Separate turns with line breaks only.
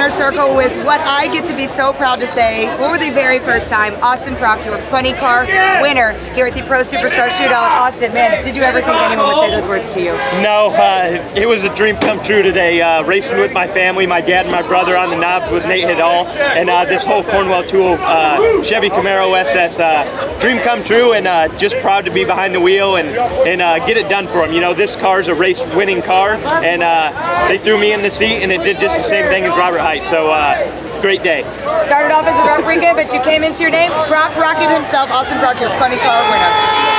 our circle with what I get to be so proud to say for the very first time, Austin Prock, your funny car winner here at the Pro Superstar Shootout. Austin, man, did you ever think anyone would say those words to you?
No, it was a dream come true today. Racing with my family, my dad and my brother on the knobs with Nate Hidall, and this whole Cornwell Tool Chevy Camaro SS. Dream come true, and just proud to be behind the wheel and get it done for them. You know, this car's a race-winning car, and they threw me in the seat, and it did just the same thing as Robert Height. So great day.
Started off as a rough weekend, but you came into your name. Prock rocking himself. Austin Prock, your funny car winner.